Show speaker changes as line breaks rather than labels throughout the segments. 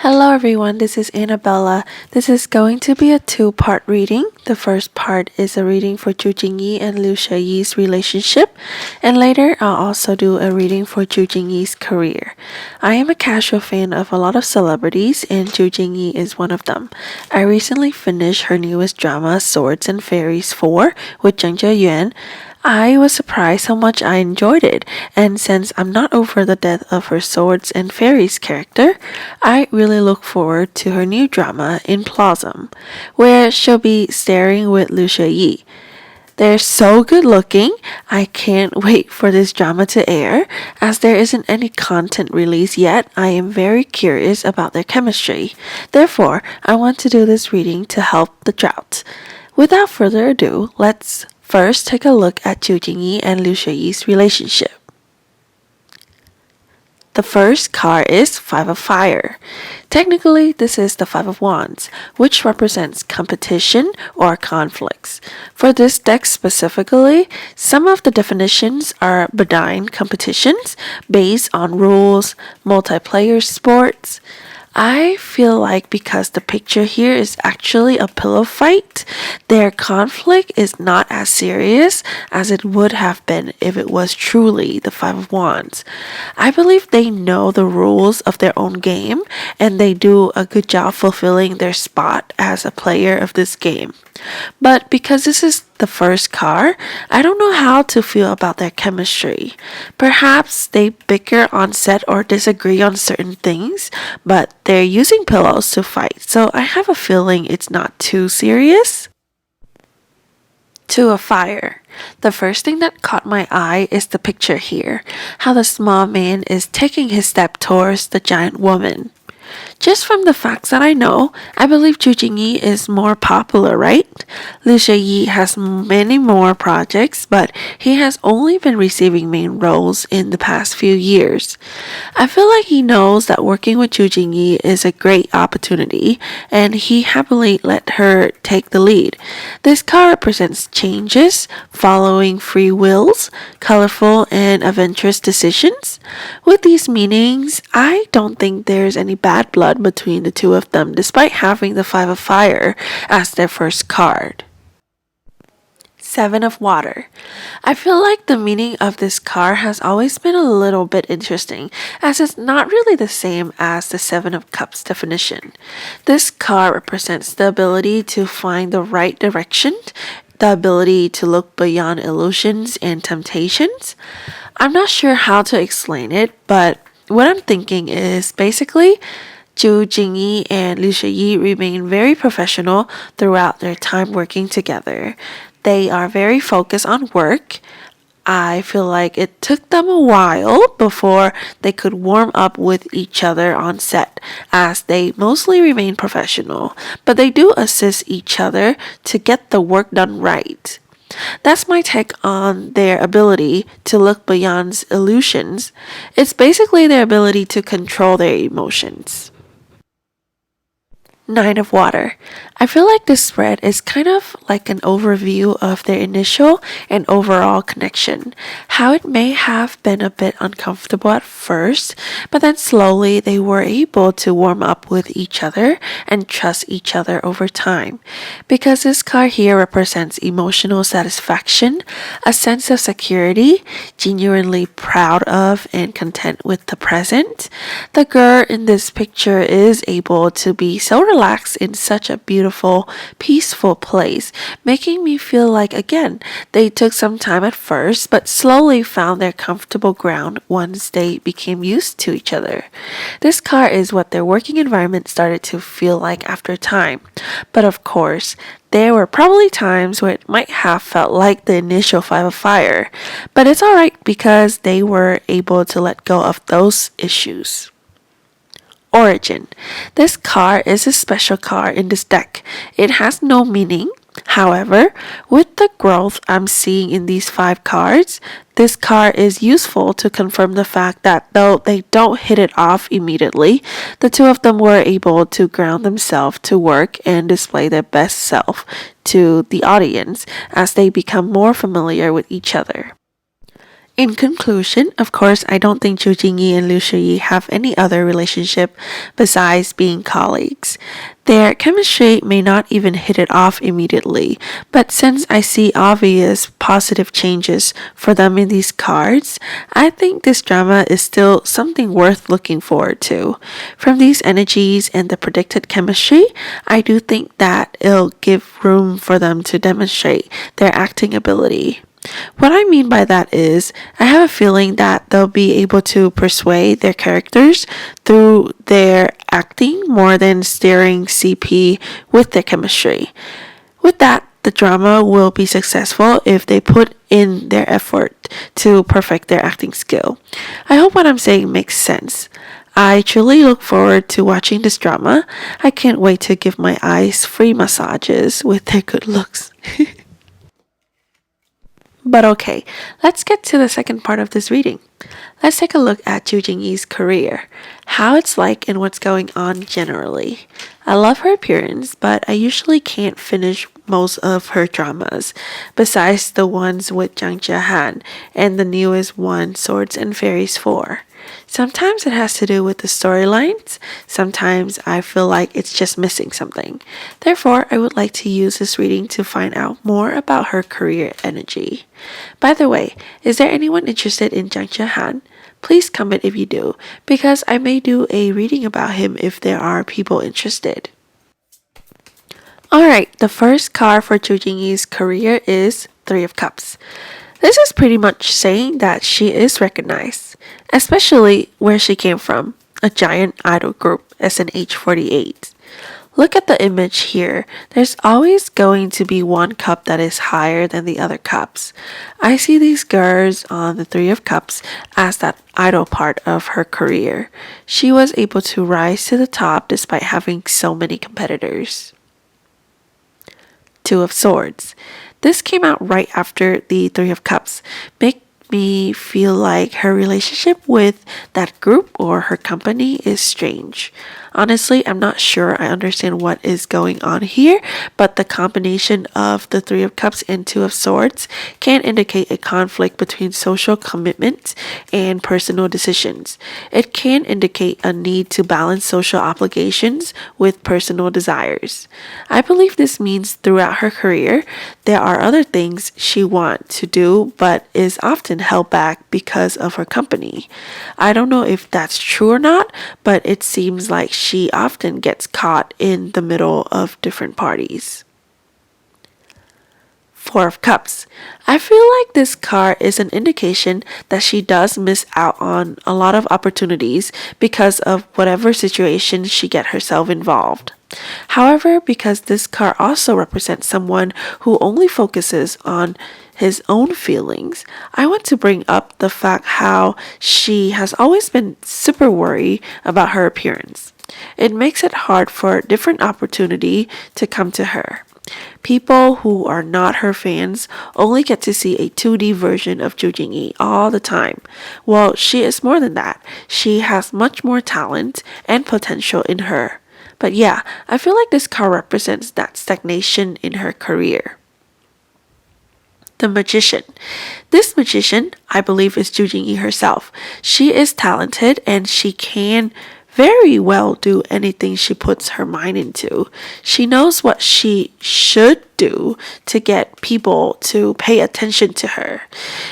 Hello everyone, this is Annabella. This is going to be a two-part reading. The first part is a reading for Jingyi and Liu Xueyi's relationship, and later I'll also do a reading for Jingyi's career. I am a casual fan of a lot of celebrities, and Jingyi is one of them. I recently finished her newest drama, Swords and Fairies 4, with chenzheyuan. I was surprised how much I enjoyed it, and since I'm not over the death of her Swords and Fairies character, I really look forward to her new drama in Blossom, where she'll be starring with Liu Xueyi. They're so good looking, I can't wait for this drama to air. As there isn't any content released yet, I am very curious about their chemistry. Therefore, I want to do this reading to help the drought. Without further ado, let's first take a look at Jingyi and Liu Xueyi's relationship. The first card is Five of Fire. Technically, this is the Five of Wands, which represents competition or conflicts. For this deck specifically, some of the definitions are benign competitions based on rules, multiplayer sports. I feel like because the picture here is actually a pillow fight, their conflict is not as serious as it would have been if it was truly the Five of Wands. I believe they know the rules of their own game and they do a good job fulfilling their spot as a player of this game. But because this is the first card, I don't know how to feel about their chemistry. Perhaps they bicker on set or disagree on certain things, but they're using pillows to fight, so I have a feeling it's not too serious. Two of Fire. The first thing that caught my eye is the picture here, how the small man is taking his step towards the giant woman. Just from the facts that I know, I believe Jingyi is more popular, right? Liu Xueyi has many more projects, but he has only been receiving main roles in the past few years. I feel like he knows that working with Jingyi is a great opportunity, and he happily let her take the lead. This card represents changes, following free wills, colorful and adventurous decisions. With these meanings, I don't think there's any bad blood between the two of them despite having the Five of Fire as their first card. Seven of Water. I feel like the meaning of this card has always been a little bit interesting, as it's not really the same as the Seven of Cups definition. This card represents the ability to find the right direction, the ability to look beyond illusions and temptations. I'm not sure how to explain it, but what I'm thinking is basically Jingyi and Liu Xueyi remain very professional throughout their time working together. They are very focused on work. I feel like it took them a while before they could warm up with each other on set, as they mostly remain professional, but they do assist each other to get the work done right. That's my take on their ability to look beyond illusions. It's basically their ability to control their emotions. Nine of Water. I feel like this spread is kind of like an overview of their initial and overall connection, how it may have been a bit uncomfortable at first, but then slowly they were able to warm up with each other and trust each other over time. Because this card here represents emotional satisfaction, a sense of security, genuinely proud of and content with the present, the girl in this picture is able to be so relaxed in such a beautiful, peaceful place, making me feel like, again, they took some time at first, but slowly found their comfortable ground once they became used to each other. This card is what their working environment started to feel like after time. But of course, there were probably times where it might have felt like the initial Five of Fire, but it's alright because they were able to let go of those issues. Origin. This card is a special card in this deck. It has no meaning. However, with the growth I'm seeing in these 5 cards, this card is useful to confirm the fact that though they don't hit it off immediately, the two of them were able to ground themselves to work and display their best self to the audience as they become more familiar with each other. In conclusion, of course, I don't think Jingyi and Liu Xueyi have any other relationship besides being colleagues. Their chemistry may not even hit it off immediately, but since I see obvious positive changes for them in these cards, I think this drama is still something worth looking forward to. From these energies and the predicted chemistry, I do think that it'll give room for them to demonstrate their acting ability. What I mean by that is, I have a feeling that they'll be able to persuade their characters through their acting more than steering CP with their chemistry. With that, the drama will be successful if they put in their effort to perfect their acting skill. I hope what I'm saying makes sense. I truly look forward to watching this drama. I can't wait to give my eyes free massages with their good looks. But okay, let's get to the second part of this reading. Let's take a look at Jingyi's career, how it's like and what's going on generally. I love her appearance, but I usually can't finish most of her dramas, besides the ones with zhang and the newest one, Swords and Fairies 4. Sometimes it has to do with the storylines, sometimes I feel like it's just missing something. Therefore, I would like to use this reading to find out more about her career energy. By the way, is there anyone interested in zhang? Please comment if you do, because I may do a reading about him if there are people interested. Alright, the first card for Jingyi's career is Three of Cups. This is pretty much saying that she is recognized, especially where she came from, a giant idol group, SNH48. Look at the image here. There's always going to be one cup that is higher than the other cups. I see these girls on the Three of Cups as that idol part of her career. She was able to rise to the top despite having so many competitors. Two of Swords. This came out right after the Three of Cups. Make me feel like her relationship with that group or her company is strange. Honestly, I'm not sure I understand what is going on here, but the combination of the Three of Cups and Two of Swords can indicate a conflict between social commitment and personal decisions. It can indicate a need to balance social obligations with personal desires. I believe this means throughout her career, there are other things she wants to do but is often held back because of her company. I don't know if that's true or not, but it seems like she often gets caught in the middle of different parties. Four of Cups. I feel like this card is an indication that she does miss out on a lot of opportunities because of whatever situation she get herself involved. However, because this card also represents someone who only focuses on his own feelings, I want to bring up the fact how she has always been super worried about her appearance. It makes it hard for different opportunity to come to her. People who are not her fans only get to see a 2D version of Jingyi all the time. Well, she is more than that. She has much more talent and potential in her. But yeah, I feel like this card represents that stagnation in her career. The Magician. This magician, I believe, is Jingyi herself. She is talented and she can very well do anything she puts her mind into. She knows what she should do to get people to pay attention to her.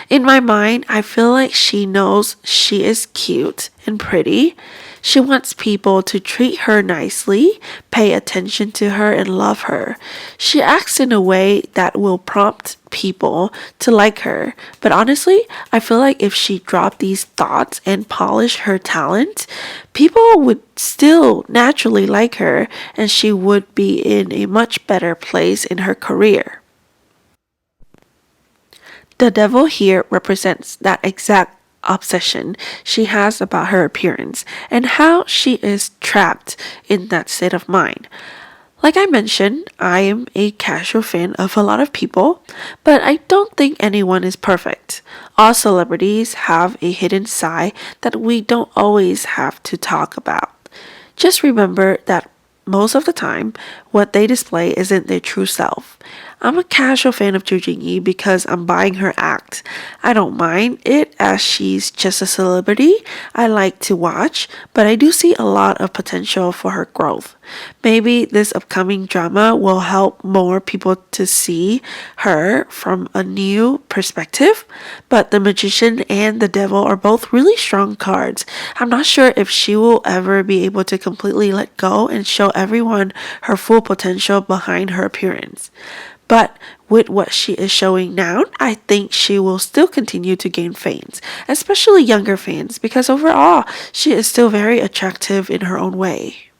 In my mind, I feel like she knows she is cute and pretty. She wants people to treat her nicely, pay attention to her, and love her. She acts in a way that will prompt people to like her. But honestly, I feel like if she dropped these thoughts and polished her talent, people would still naturally like her and she would be in a much better place in her career. The devil here represents that exact obsession she has about her appearance and how she is trapped in that state of mind. Like I mentioned, I am a casual fan of a lot of people, but I don't think anyone is perfect. All celebrities have a hidden side that we don't always have to talk about. Just remember that most of the time, what they display isn't their true self. I'm a casual fan of Jingyi because I'm buying her act. I don't mind it as she's just a celebrity I like to watch, but I do see a lot of potential for her growth. Maybe this upcoming drama will help more people to see her from a new perspective, but the magician and the devil are both really strong cards. I'm not sure if she will ever be able to completely let go and show everyone her full potential behind her appearance. But with what she is showing now, I think she will still continue to gain fans, especially younger fans, because overall, she is still very attractive in her own way.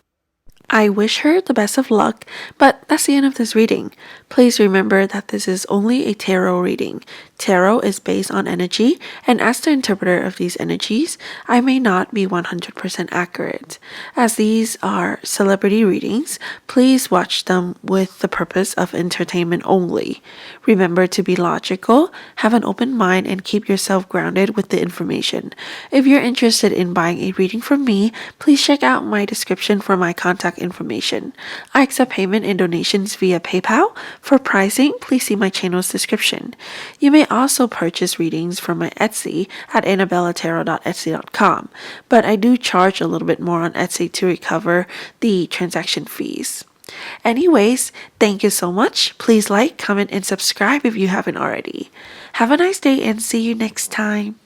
I wish her the best of luck, but that's the end of this reading. Please remember that this is only a tarot reading. Tarot is based on energy, and as the interpreter of these energies, I may not be 100% accurate. As these are celebrity readings, please watch them with the purpose of entertainment only. Remember to be logical, have an open mind, and keep yourself grounded with the information. If you're interested in buying a reading from me, please check out my description for my contact information. I accept payment and donations via PayPal. For pricing, please see my channel's description. You may also purchase readings from my Etsy at annabellatarot.etsy.com, but I do charge a little bit more on Etsy to recover the transaction fees. Anyways, thank you so much. Please like, comment, and subscribe if you haven't already. Have a nice day and see you next time.